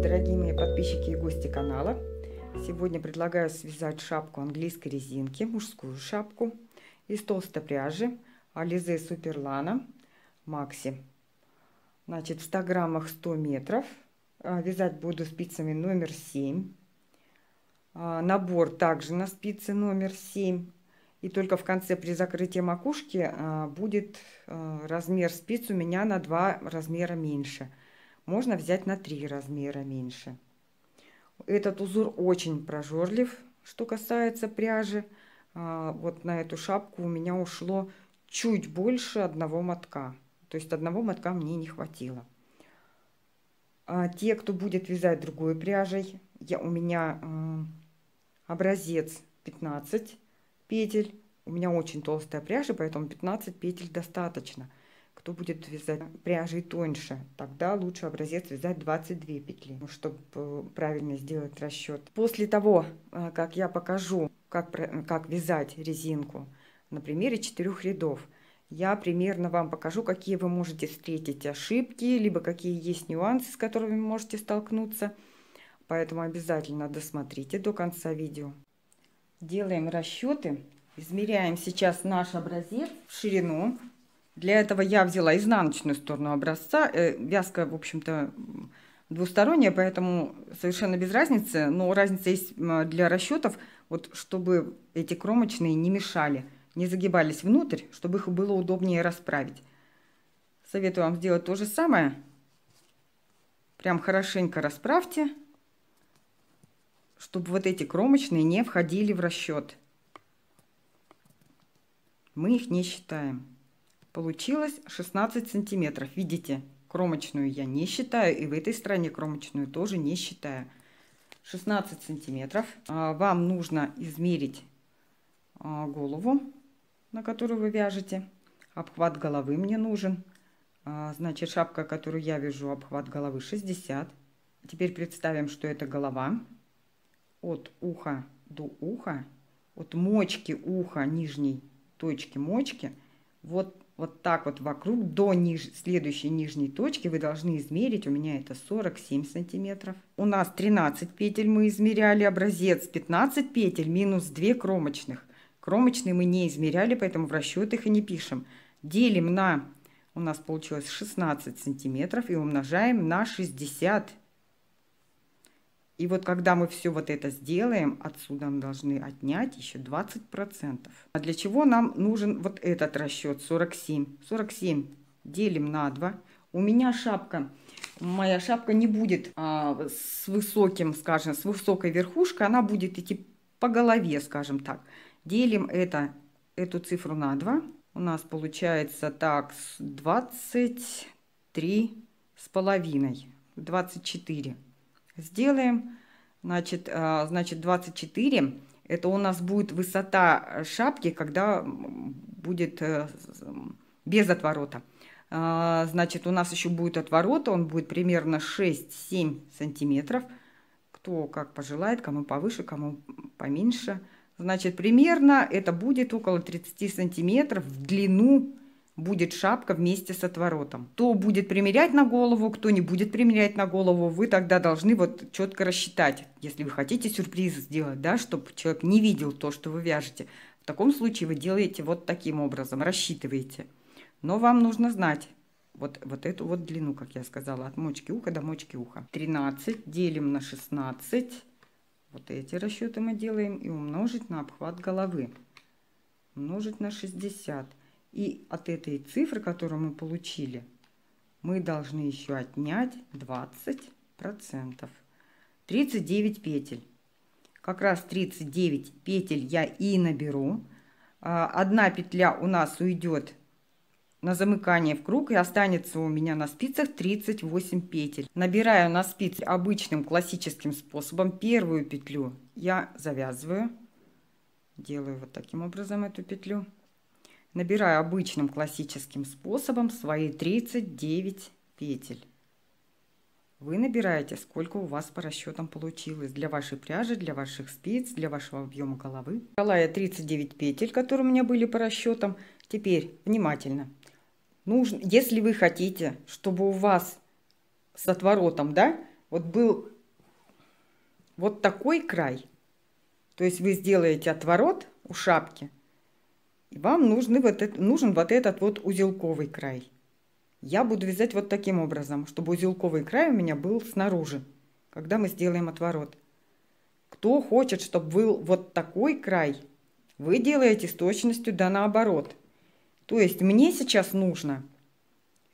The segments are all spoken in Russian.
Дорогие мои подписчики и гости канала, сегодня предлагаю связать шапку английской резинки, мужскую шапку из толстой пряжи Alize Superlana Maxi. Значит, в 100 граммах 100 метров. Вязать буду спицами номер 7. Набор также на спицы номер 7. И только в конце при закрытии макушки будет размер спиц у меня на 2 размера меньше. Можно взять на 3 размера меньше. Этот узор очень прожорлив, что касается пряжи. Вот на эту шапку у меня ушло чуть больше одного мотка. То есть одного мотка мне не хватило. Те, кто будет вязать другой пряжей, у меня образец 15 петель. У меня очень толстая пряжа, поэтому 15 петель достаточно. Кто будет вязать пряжей тоньше, тогда лучше образец вязать 22 петли, чтобы правильно сделать расчет. После того, как я покажу, как вязать резинку на примере 4 рядов, я примерно вам покажу, какие вы можете встретить ошибки, либо какие есть нюансы, с которыми вы можете столкнуться. Поэтому обязательно досмотрите до конца видео. Делаем расчеты. Измеряем сейчас наш образец в ширину. Для этого я взяла изнаночную сторону образца. Вязка, в общем-то, двусторонняя, поэтому совершенно без разницы. Но разница есть для расчетов, вот, чтобы эти кромочные не мешали, не загибались внутрь, чтобы их было удобнее расправить. Советую вам сделать то же самое. Прям хорошенько расправьте, чтобы вот эти кромочные не входили в расчет. Мы их не считаем. Получилось 16 сантиметров. Видите, кромочную я не считаю, и в этой стороне кромочную тоже не считаю. 16 сантиметров. Вам нужно измерить голову, на которую вы вяжете. Обхват головы мне нужен. Значит, шапка, которую я вяжу, обхват головы 60. Теперь представим, что это голова. От уха до уха, от мочки уха, нижней точки мочки, вот так вот вокруг до следующей нижней точки вы должны измерить. У меня это 47 сантиметров. У нас 13 петель мы измеряли, образец 15 петель минус 2 кромочных. Кромочные мы не измеряли, поэтому в расчет их и не пишем. Делим на, у нас получилось 16 сантиметров, и умножаем на 60. И вот когда мы все вот это сделаем, отсюда мы должны отнять еще 20%. А для чего нам нужен вот этот расчет 47? 47 делим на 2. У меня моя шапка не будет с высоким, скажем, с высокой верхушкой. Она будет идти по голове, скажем так. Делим эту цифру на 2. У нас получается так 23,5. 24. Сделаем, значит 24, это у нас будет высота шапки, когда будет без отворота. Значит, у нас еще будет отворот, он будет примерно 6-7 сантиметров. Кто как пожелает, кому повыше, кому поменьше. Значит, примерно это будет около 30 сантиметров в длину. Будет шапка вместе с отворотом. Кто будет примерять на голову, кто не будет примерять на голову, вы тогда должны вот четко рассчитать, если вы хотите сюрприз сделать, да, чтобы человек не видел то, что вы вяжете. В таком случае вы делаете вот таким образом, рассчитываете. Но вам нужно знать вот эту вот длину, как я сказала, от мочки уха до мочки уха. 13 делим на 16. Вот эти расчеты мы делаем, и умножить на обхват головы. Умножить на 60. И от этой цифры, которую мы получили, мы должны еще отнять 20%. 39 петель. Как раз 39 петель я и наберу. Одна петля у нас уйдет на замыкание в круг, и останется у меня на спицах 38 петель. Набираю на спице обычным классическим способом. Первую петлю я завязываю. Делаю вот таким образом эту петлю. Набираю обычным классическим способом свои 39 петель. Вы набираете, сколько у вас по расчетам получилось для вашей пряжи, для ваших спиц, для вашего объема головы. Набрала я 39 петель, которые у меня были по расчетам. Теперь внимательно. Если вы хотите, чтобы у вас с отворотом, да, вот был вот такой край. То есть вы сделаете отворот у шапки, и вам нужен вот этот вот узелковый край. Я буду вязать вот таким образом, чтобы узелковый край у меня был снаружи, когда мы сделаем отворот. Кто хочет, чтобы был вот такой край, вы делаете с точностью да наоборот. То есть мне сейчас нужно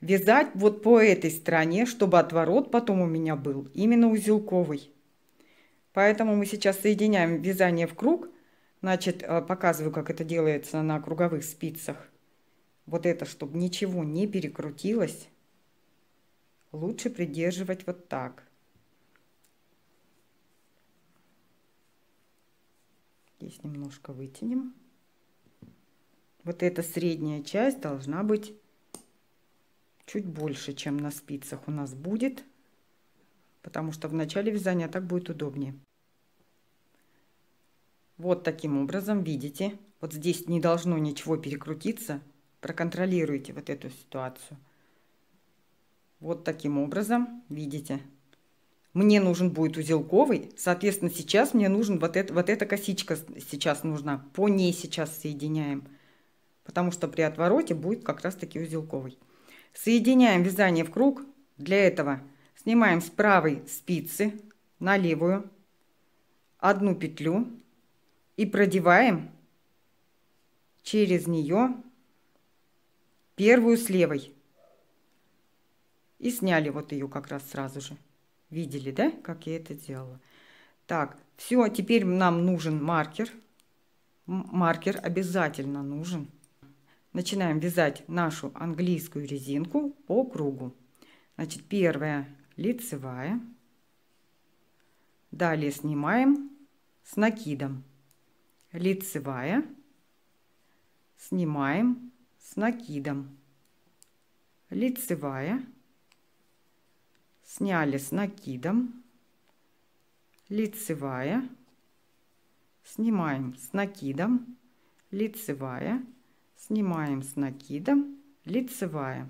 вязать вот по этой стороне, чтобы отворот потом у меня был именно узелковый. Поэтому мы сейчас соединяем вязание в круг. Значит, показываю, как это делается на круговых спицах. Вот это, чтобы ничего не перекрутилось, лучше придерживать вот так. Здесь немножко вытянем. Вот эта средняя часть должна быть чуть больше, чем на спицах у нас будет, потому что в начале вязания так будет удобнее. Вот таким образом, видите, вот здесь не должно ничего перекрутиться. Проконтролируйте вот эту ситуацию. Вот таким образом, видите. Мне нужен будет узелковый, соответственно, сейчас мне нужен вот эта косичка сейчас нужна. По ней сейчас соединяем, потому что при отвороте будет как раз таки узелковый. Соединяем вязание в круг. Для этого снимаем с правой спицы на левую одну петлю и продеваем через нее первую с левой. И сняли вот ее как раз сразу же. Видели, да, как я это делала? Так, все, теперь нам нужен маркер. Маркер обязательно нужен. Начинаем вязать нашу английскую резинку по кругу. Значит, первая лицевая. Далее снимаем с накидом. Лицевая. Снимаем с накидом. Лицевая. Сняли с накидом. Лицевая. Снимаем с накидом. Лицевая. Снимаем с накидом. Лицевая.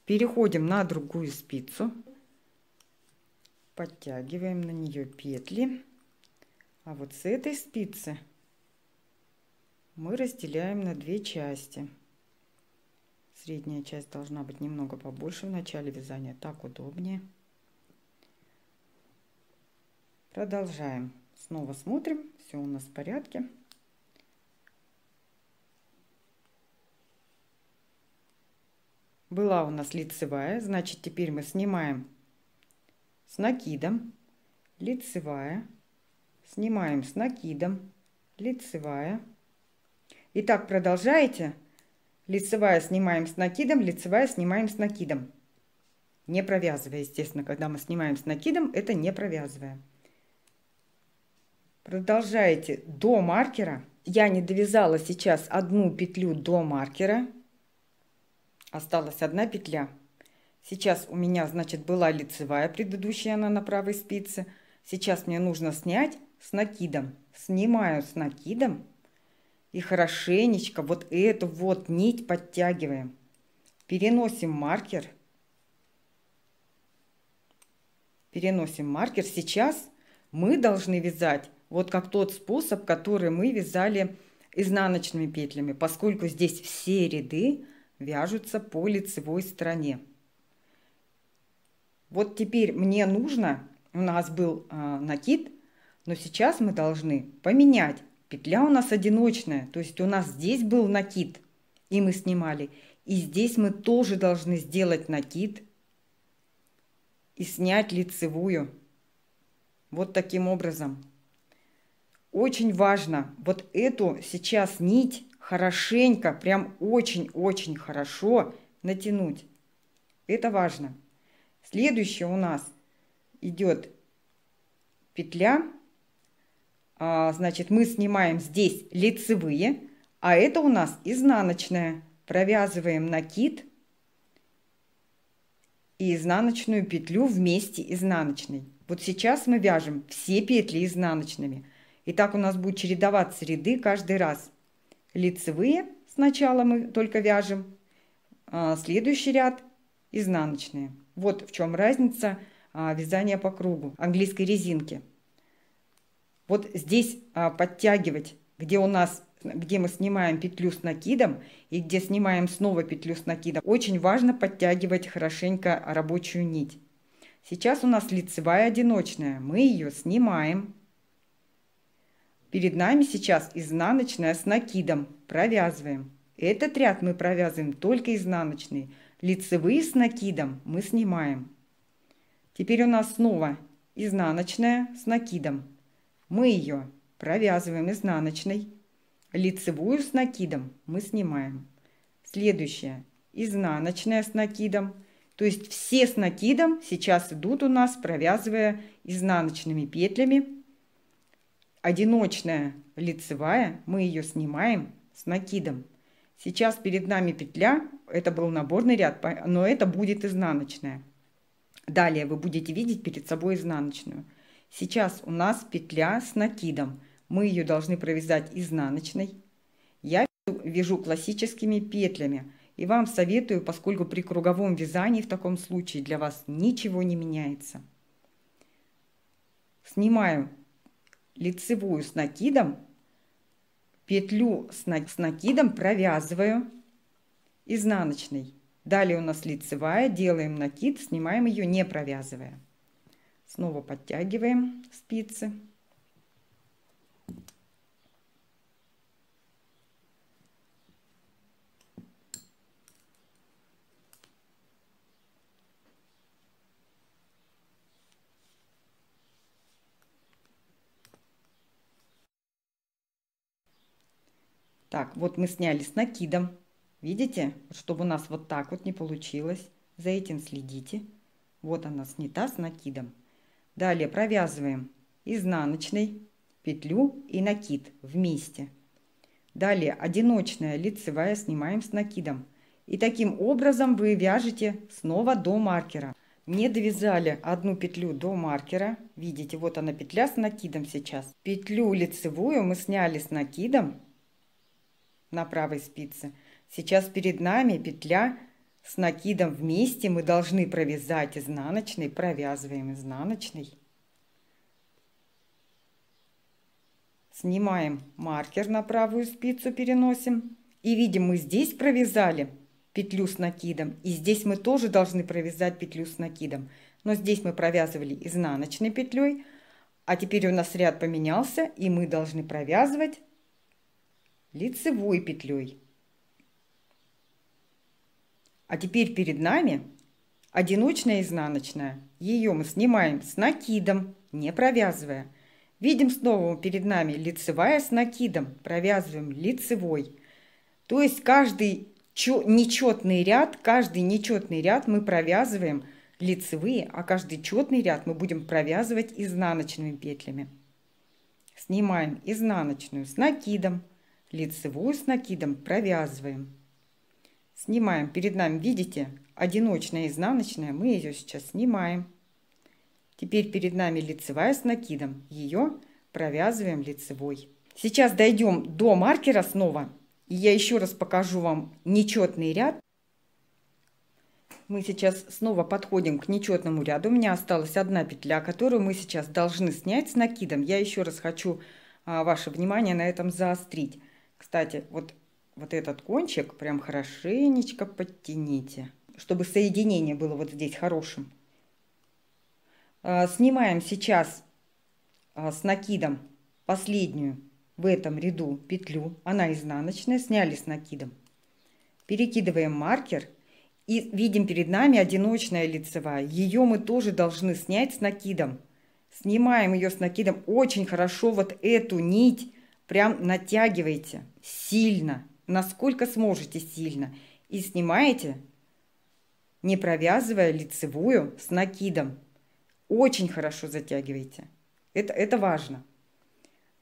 Переходим на другую спицу. Подтягиваем на нее петли. А вот с этой спицы мы разделяем на две части. Средняя часть должна быть немного побольше в начале вязания, так удобнее. Продолжаем. Снова смотрим, все у нас в порядке. Была у нас лицевая, значит, теперь мы снимаем с накидом, лицевая, снимаем с накидом, лицевая. И так продолжаете. Лицевая снимаем с накидом, лицевая снимаем с накидом. Не провязывая, естественно, когда мы снимаем с накидом, это не провязывая. Продолжаете до маркера. Я не довязала сейчас одну петлю до маркера. Осталась одна петля. Сейчас у меня, значит, была лицевая предыдущая, она на правой спице. Сейчас мне нужно снять с накидом. Снимаю с накидом. И хорошенечко вот эту вот нить подтягиваем. Переносим маркер. Переносим маркер. Сейчас мы должны вязать вот как тот способ, который мы вязали изнаночными петлями, поскольку здесь все ряды вяжутся по лицевой стороне. Вот теперь мне нужно, у нас был накид, но сейчас мы должны поменять. Петля у нас одиночная, то есть у нас здесь был накид, и мы снимали. И здесь мы тоже должны сделать накид и снять лицевую. Вот таким образом. Очень важно вот эту сейчас нить хорошенько, прям очень-очень хорошо натянуть. Это важно. Следующее у нас идет петля. Значит, мы снимаем здесь лицевые, а это у нас изнаночная. Провязываем накид и изнаночную петлю вместе изнаночной. Вот сейчас мы вяжем все петли изнаночными. И так у нас будет чередоваться ряды каждый раз. Лицевые сначала мы только вяжем, следующий ряд изнаночные. Вот в чем разница вязания по кругу английской резинки. Вот здесь подтягивать, где мы снимаем петлю с накидом и где снимаем снова петлю с накидом, очень важно подтягивать хорошенько рабочую нить. Сейчас у нас лицевая одиночная, мы ее снимаем. Перед нами сейчас изнаночная с накидом, провязываем. Этот ряд мы провязываем только изнаночный, лицевые с накидом мы снимаем. Теперь у нас снова изнаночная с накидом. Мы ее провязываем изнаночной, лицевую с накидом мы снимаем. Следующая изнаночная с накидом. То есть все с накидом сейчас идут у нас, провязывая изнаночными петлями. Одиночная лицевая, мы ее снимаем с накидом. Сейчас перед нами петля, это был наборный ряд, но это будет изнаночная. Далее вы будете видеть перед собой изнаночную. Сейчас у нас петля с накидом. Мы ее должны провязать изнаночной. Я вяжу классическими петлями. И вам советую, поскольку при круговом вязании в таком случае для вас ничего не меняется. Снимаю лицевую с накидом, петлю с накидом провязываю изнаночной. Далее у нас лицевая, делаем накид, снимаем ее не провязывая. Снова подтягиваем спицы. Так, вот мы сняли с накидом. Видите, чтобы у нас вот так вот не получилось. За этим следите. Вот она снята с накидом. Далее провязываем изнаночной петлю и накид вместе. Далее одиночная лицевая снимаем с накидом. И таким образом вы вяжете снова до маркера. Не довязали одну петлю до маркера. Видите, вот она петля с накидом сейчас. Петлю лицевую мы сняли с накидом на правой спице. Сейчас перед нами петля с накидом вместе. Мы должны провязать изнаночной. Провязываем изнаночной. Снимаем маркер на правую спицу, переносим. И видим, мы здесь провязали петлю с накидом. И здесь мы тоже должны провязать петлю с накидом. Но здесь мы провязывали изнаночной петлей. А теперь у нас ряд поменялся. И мы должны провязывать лицевой петлей. А теперь перед нами одиночная изнаночная. Ее мы снимаем с накидом, не провязывая. Видим снова перед нами лицевая с накидом. Провязываем лицевой. То есть каждый нечетный ряд мы провязываем лицевые, а каждый четный ряд мы будем провязывать изнаночными петлями. Снимаем изнаночную с накидом, лицевую с накидом провязываем. Снимаем перед нами, видите, одиночная изнаночная, мы ее сейчас снимаем. Теперь перед нами лицевая с накидом, ее провязываем лицевой. Сейчас дойдем до маркера снова, и я еще раз покажу вам нечетный ряд. Мы сейчас снова подходим к нечетному ряду. У меня осталась одна петля, которую мы сейчас должны снять с накидом. Я еще раз хочу ваше внимание на этом заострить. Кстати, вот этот кончик прям хорошенечко подтяните, чтобы соединение было вот здесь хорошим. Снимаем сейчас с накидом последнюю в этом ряду петлю. Она изнаночная, сняли с накидом. Перекидываем маркер и видим перед нами одиночная лицевая. Ее мы тоже должны снять с накидом. Снимаем ее с накидом. Очень хорошо вот эту нить прям натягивайте сильно, насколько сможете сильно. И снимаете, не провязывая лицевую с накидом. Очень хорошо затягивайте. Это важно.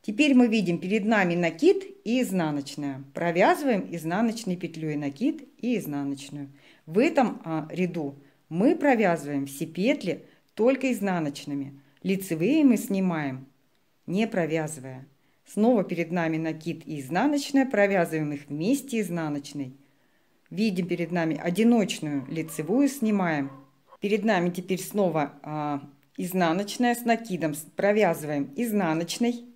Теперь мы видим перед нами накид и изнаночная. Провязываем изнаночной петлей накид и изнаночную. В этом ряду мы провязываем все петли только изнаночными. Лицевые мы снимаем, не провязывая. Снова перед нами накид и изнаночная, провязываем их вместе изнаночной. Видим перед нами одиночную лицевую, снимаем Перед нами теперь снова изнаночная с накидом. Провязываем изнаночной.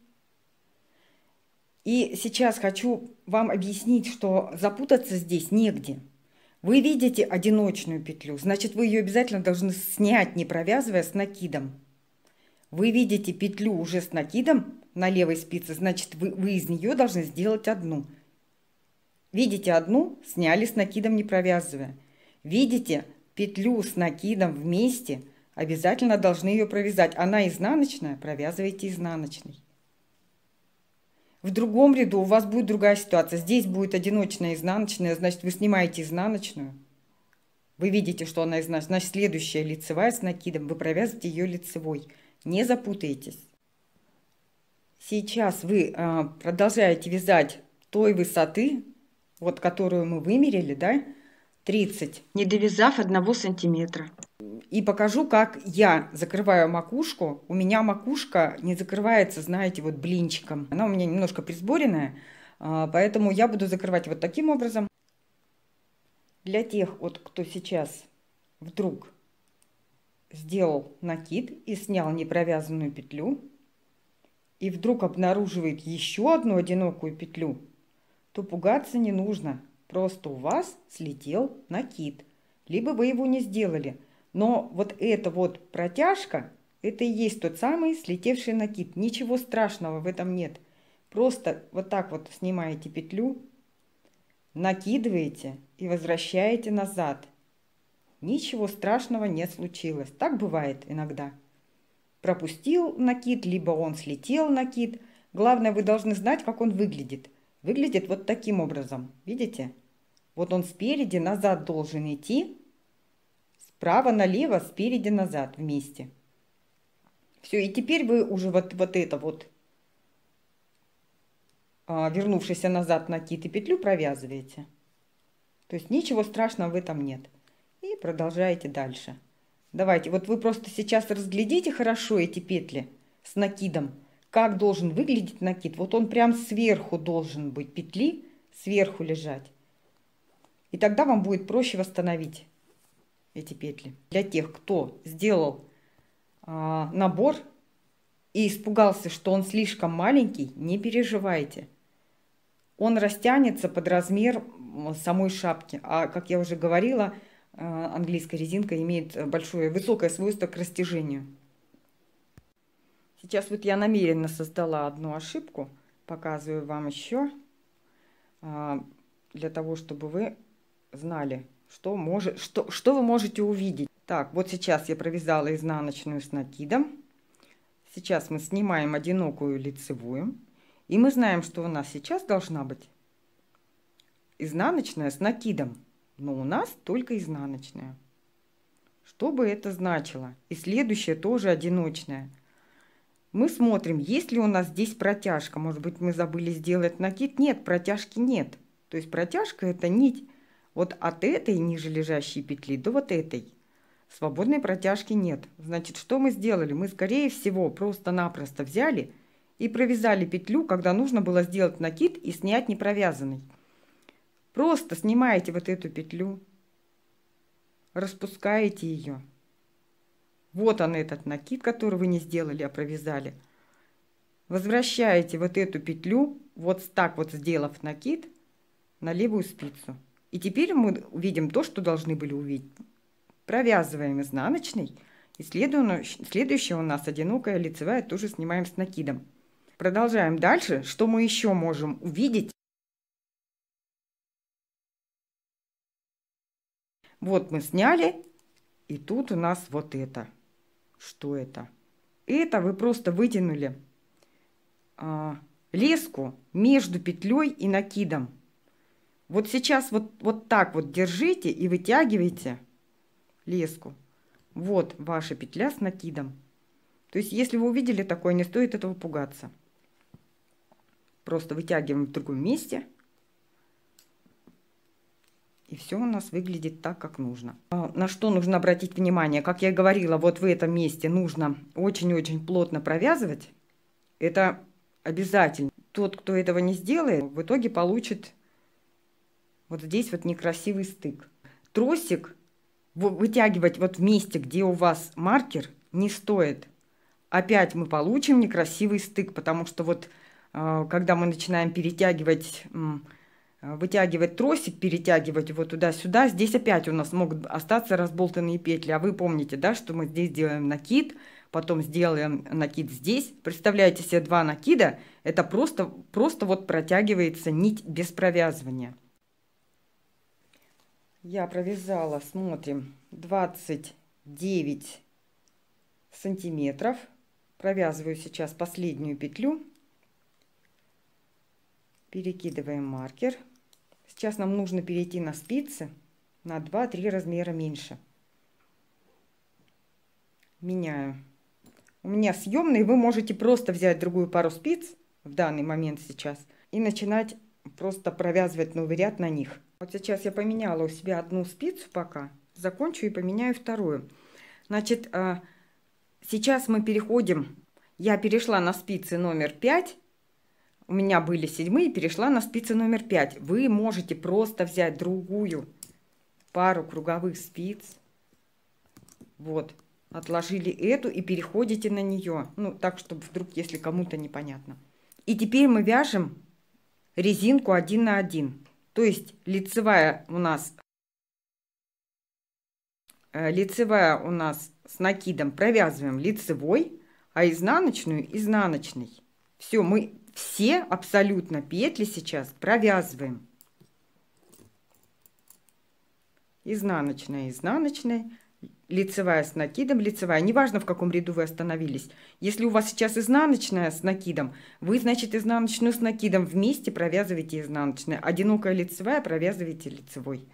И сейчас хочу вам объяснить, что запутаться здесь негде. Вы видите одиночную петлю, значит, вы ее обязательно должны снять, не провязывая, с накидом. Вы видите петлю уже с накидом на левой спице, значит, вы из нее должны сделать одну. Видите одну, сняли с накидом, не провязывая. Видите петлю с накидом вместе, обязательно должны ее провязать. Она изнаночная, провязывайте изнаночной. В другом ряду у вас будет другая ситуация. Здесь будет одиночная изнаночная, значит, вы снимаете изнаночную. Вы видите, что она изнаночная. Значит, следующая лицевая с накидом, вы провязываете ее лицевой. Не запутайтесь. Сейчас вы продолжаете вязать той высоты, вот которую мы вымерили, да, 30, не довязав 1 сантиметра. И покажу, как я закрываю макушку. У меня макушка не закрывается, знаете, вот блинчиком. Она у меня немножко присборенная, поэтому я буду закрывать вот таким образом. Для тех, вот, кто сейчас вдруг сделал накид и снял непровязанную петлю, и вдруг обнаруживает еще одну одинокую петлю, то пугаться не нужно. Просто у вас слетел накид, либо вы его не сделали. Но вот эта вот протяжка, это и есть тот самый слетевший накид. Ничего страшного в этом нет. Просто вот так вот снимаете петлю, накидываете и возвращаете назад. Ничего страшного не случилось. Так бывает иногда. Пропустил накид, либо он слетел накид. Главное, вы должны знать, как он выглядит. Выглядит вот таким образом. Видите? Вот он спереди назад должен идти. Справа налево, спереди назад вместе. Все, и теперь вы уже вот это вот, вернувшийся назад накид и петлю провязываете. То есть ничего страшного в этом нет. И продолжаете дальше. Давайте, вот вы просто сейчас разглядите хорошо эти петли с накидом. Как должен выглядеть накид? Вот он прям сверху должен быть, петли сверху лежать. И тогда вам будет проще восстановить эти петли. Для тех, кто сделал набор и испугался, что он слишком маленький, не переживайте. Он растянется под размер самой шапки. А, как я уже говорила, английская резинка имеет высокое свойство к растяжению. Сейчас вот я намеренно создала одну ошибку. Показываю вам еще, для того, чтобы вы знали, что вы можете увидеть. Так, вот сейчас я провязала изнаночную с накидом. Сейчас мы снимаем одинокую лицевую. И мы знаем, что у нас сейчас должна быть изнаночная с накидом. Но у нас только изнаночная. Что бы это значило? И следующая тоже одиночная. Мы смотрим, есть ли у нас здесь протяжка. Может быть, мы забыли сделать накид. Нет, протяжки нет. То есть протяжка — это нить вот от этой ниже лежащей петли до вот этой. Свободной протяжки нет. Значит, что мы сделали? Мы, скорее всего, просто-напросто взяли и провязали петлю, когда нужно было сделать накид и снять непровязанный. Просто снимаете вот эту петлю, распускаете ее. Вот он, этот накид, который вы не сделали, а провязали. Возвращаете вот эту петлю, вот так вот сделав накид, на левую спицу. И теперь мы увидим то, что должны были увидеть. Провязываем изнаночной. И следующая у нас одинокая лицевая, тоже снимаем с накидом. Продолжаем дальше. Что мы еще можем увидеть? Вот мы сняли. И тут у нас вот это. Что это? Это вы просто вытянули леску между петлей и накидом. Вот сейчас вот так вот держите и вытягивайте леску. Вот ваша петля с накидом. То есть, если вы увидели такое, не стоит этого пугаться. Просто вытягиваем в другом месте. И все у нас выглядит так, как нужно. На что нужно обратить внимание? Как я говорила, вот в этом месте нужно очень-очень плотно провязывать. Это обязательно. Тот, кто этого не сделает, в итоге получит вот здесь вот некрасивый стык. Тросик вытягивать вот в месте, где у вас маркер, не стоит. Опять мы получим некрасивый стык, потому что вот когда мы начинаем перетягивать, вытягивать тросик, перетягивать его туда-сюда, здесь опять у нас могут остаться разболтанные петли. А вы помните, да, что мы здесь делаем накид, потом сделаем накид здесь. Представляете себе 2 накида, это просто вот протягивается нить без провязывания. Я провязала, смотрим, 29 сантиметров. Провязываю сейчас последнюю петлю. Перекидываем маркер. Сейчас нам нужно перейти на спицы на 2-3 размера меньше. Меняю. У меня съемные, вы можете просто взять другую пару спиц в данный момент сейчас и начинать просто провязывать новый ряд на них. Вот сейчас я поменяла у себя одну спицу пока, закончу и поменяю вторую. Значит, сейчас мы переходим, я перешла на спицы номер 5, у меня были 7, перешла на спицы номер 5. Вы можете просто взять другую пару круговых спиц, вот, отложили эту и переходите на нее, ну, так, чтобы вдруг, если кому-то непонятно. И теперь мы вяжем резинку 1 на 1. То есть лицевая у нас с накидом провязываем лицевой, а изнаночную изнаночной. Все, мы все абсолютно петли сейчас провязываем. Изнаночная, изнаночная, лицевая с накидом, лицевая. Неважно, в каком ряду вы остановились. Если у вас сейчас изнаночная с накидом, вы, значит, изнаночную с накидом вместе провязываете изнаночная. Одинокая лицевая провязываете лицевой.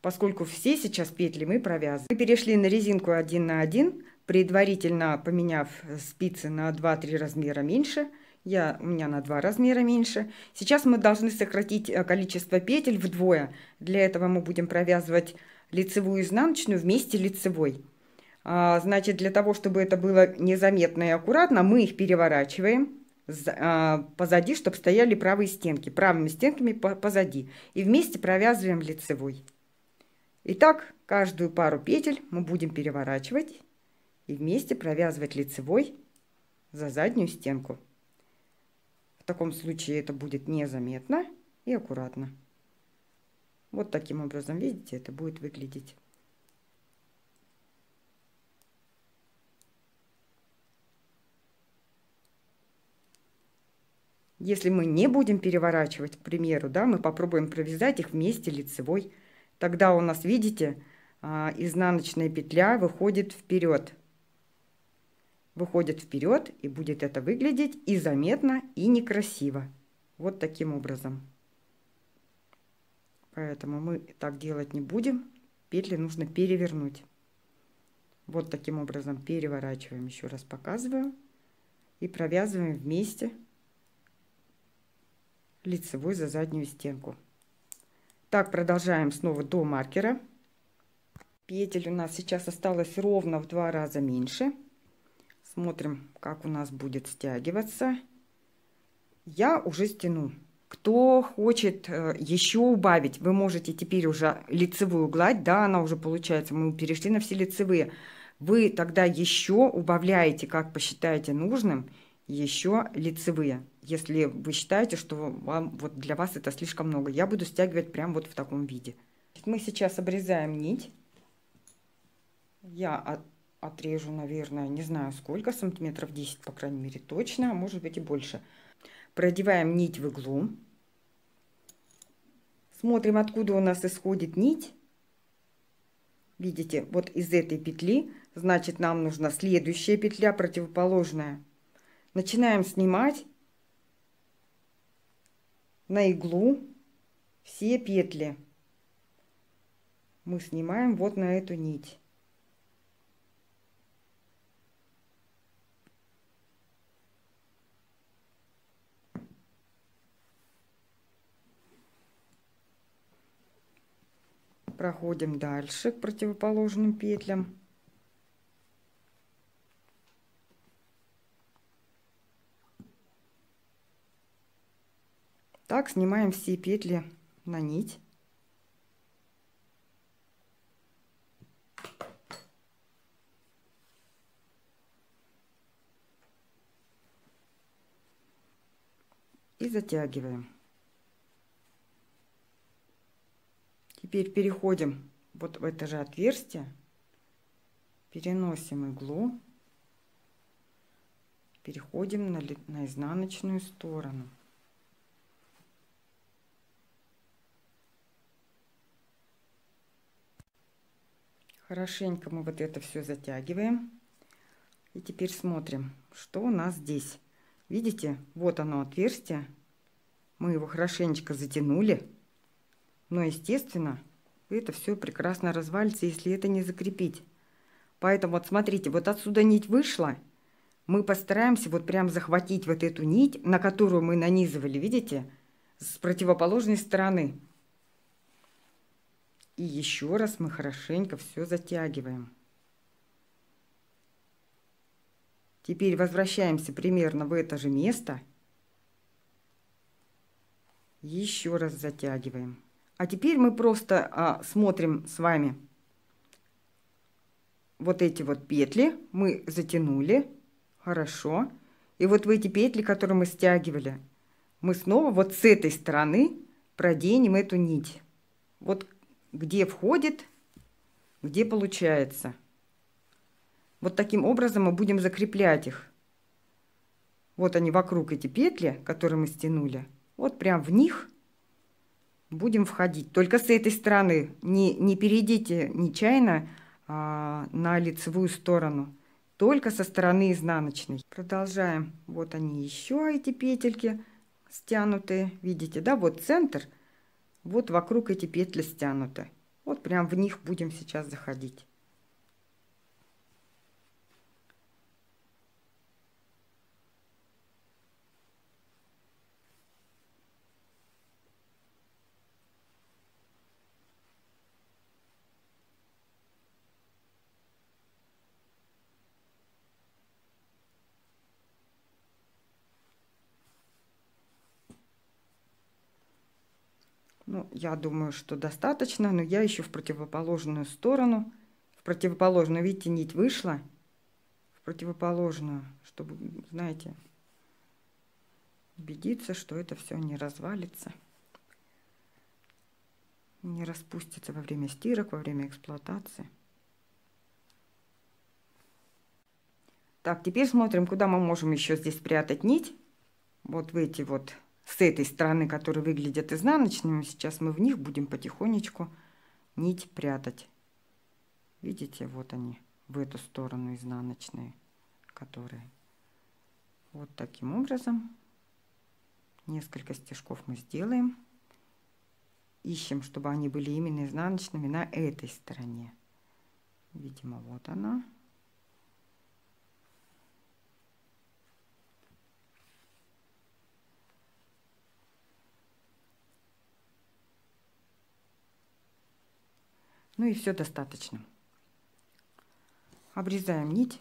Поскольку все сейчас петли мы провязываем. Мы перешли на резинку 1 на 1, предварительно поменяв спицы на 2-3 размера меньше. У меня на 2 размера меньше. Сейчас мы должны сократить количество петель вдвое. Для этого мы будем провязывать лицевую и изнаночную вместе лицевой. Значит, для того, чтобы это было незаметно и аккуратно, мы их переворачиваем позади, чтобы стояли правые стенки. Правыми стенками позади. И вместе провязываем лицевой. Итак, каждую пару петель мы будем переворачивать и вместе провязывать лицевой за заднюю стенку. В таком случае это будет незаметно и аккуратно. Вот таким образом, видите, это будет выглядеть. Если мы не будем переворачивать, к примеру, да, мы попробуем провязать их вместе лицевой. Тогда у нас, видите, изнаночная петля выходит вперед. Выходит вперед, и будет это выглядеть и заметно, и некрасиво. Вот таким образом. Поэтому мы так делать не будем. Петли нужно перевернуть. Вот таким образом переворачиваем, еще раз показываю. И провязываем вместе лицевой за заднюю стенку. Так продолжаем снова до маркера. Петель у нас сейчас осталось ровно в 2 раза меньше. Смотрим, как у нас будет стягиваться. Я уже стяну. Кто хочет еще убавить, вы можете теперь уже лицевую гладь, да, она уже получается, мы перешли на все лицевые. Вы тогда еще убавляете, как посчитаете нужным, еще лицевые. Если вы считаете, что вот для вас это слишком много, я буду стягивать прямо вот в таком виде. Мы сейчас обрезаем нить. Я отрежу, наверное, не знаю сколько, сантиметров 10, по крайней мере, точно, а может быть и больше. Продеваем нить в иглу. Смотрим, откуда у нас исходит нить. Видите, вот из этой петли, значит, нам нужна следующая петля, противоположная. Начинаем снимать на иглу все петли. Мы снимаем вот на эту нить. Проходим дальше к противоположным петлям. Так снимаем все петли на нить. и затягиваем. Теперь переходим вот в это же отверстие, переносим иглу, переходим на изнаночную сторону. Хорошенько мы вот это все затягиваем. И теперь смотрим, что у нас здесь. Видите, вот оно отверстие. Мы его хорошенечко затянули. Но, естественно, это все прекрасно развалится, если это не закрепить. Поэтому вот смотрите, вот отсюда нить вышла. Мы постараемся вот прям захватить вот эту нить, на которую мы нанизывали, видите, с противоположной стороны. И еще раз мы хорошенько все затягиваем. Теперь возвращаемся примерно в это же место. Еще раз затягиваем. А теперь мы просто смотрим с вами. Вот эти вот петли мы затянули. Хорошо. И вот в эти петли, которые мы стягивали, мы снова вот с этой стороны проденем эту нить. Вот где входит, где получается. Вот таким образом мы будем закреплять их. Вот они вокруг, эти петли, которые мы стянули. Вот прям в них будем входить. Только с этой стороны не перейдите нечаянно на лицевую сторону. Только со стороны изнаночной. Продолжаем. Вот они еще, эти петельки стянутые. Видите, да? Вот центр. Вот вокруг эти петли стянуты. Вот прям в них будем сейчас заходить. Ну, я думаю, что достаточно, но я еще в противоположную сторону. В противоположную, видите, нить вышла. В противоположную, чтобы, знаете, убедиться, что это все не развалится. Не распустится во время стирок, во время эксплуатации. Так, теперь смотрим, куда мы можем еще здесь спрятать нить. Вот в эти вот, с этой стороны, которые выглядят изнаночными, сейчас мы в них будем потихонечку нить прятать. Видите, вот они, в эту сторону изнаночные, которые. Вот таким образом. Несколько стежков мы сделаем. Ищем, чтобы они были именно изнаночными на этой стороне. Видимо, вот она. Ну и все достаточно. Обрезаем нить.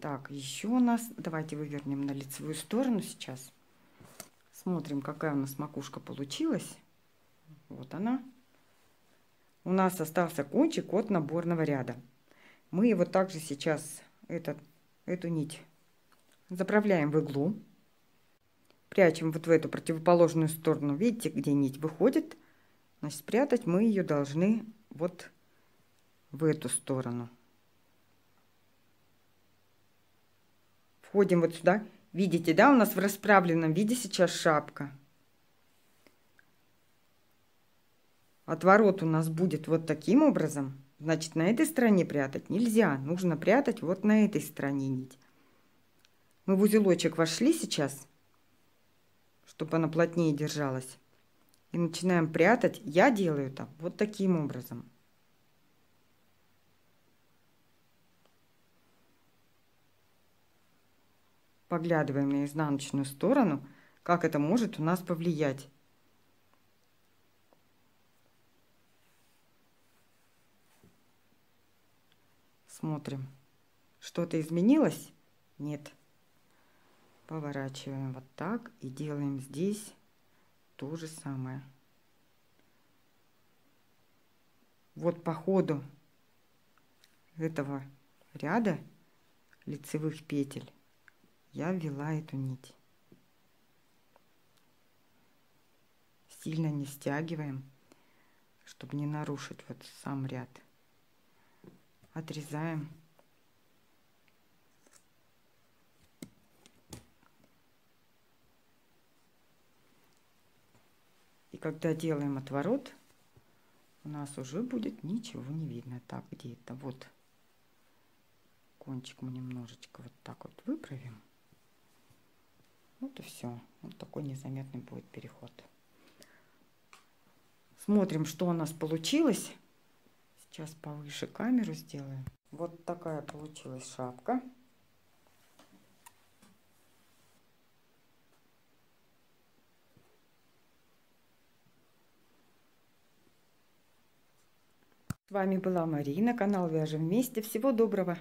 Так, еще у нас, давайте вывернем на лицевую сторону сейчас. Смотрим, какая у нас макушка получилась. Вот она. У нас остался кончик от наборного ряда. Мы его также сейчас, эту нить, заправляем в иглу. Прячем вот в эту противоположную сторону. Видите, где нить выходит? Значит, спрятать мы ее должны вот в эту сторону. Входим вот сюда. Видите, да, у нас в расправленном виде сейчас шапка. Отворот у нас будет вот таким образом. Значит, на этой стороне прятать нельзя. Нужно прятать вот на этой стороне нить. Мы в узелочек вошли сейчас, чтобы она плотнее держалась. И начинаем прятать. Я делаю так, вот таким образом. Поглядываем на изнаночную сторону, как это может у нас повлиять. Смотрим. Что-то изменилось? Нет. Поворачиваем вот так и делаем здесь то же самое. Вот по ходу этого ряда лицевых петель я ввела эту нить. Сильно не стягиваем, чтобы не нарушить вот сам ряд. Отрезаем. И когда делаем отворот, у нас уже будет ничего не видно. Так, где это? Вот. Кончик мы немножечко вот так вот выправим. Вот и все. Вот такой незаметный будет переход. Смотрим, что у нас получилось. Сейчас повыше камеру сделаю. Вот такая получилась шапка. С вами была Марина, канал Вяжем вместе. Всего доброго!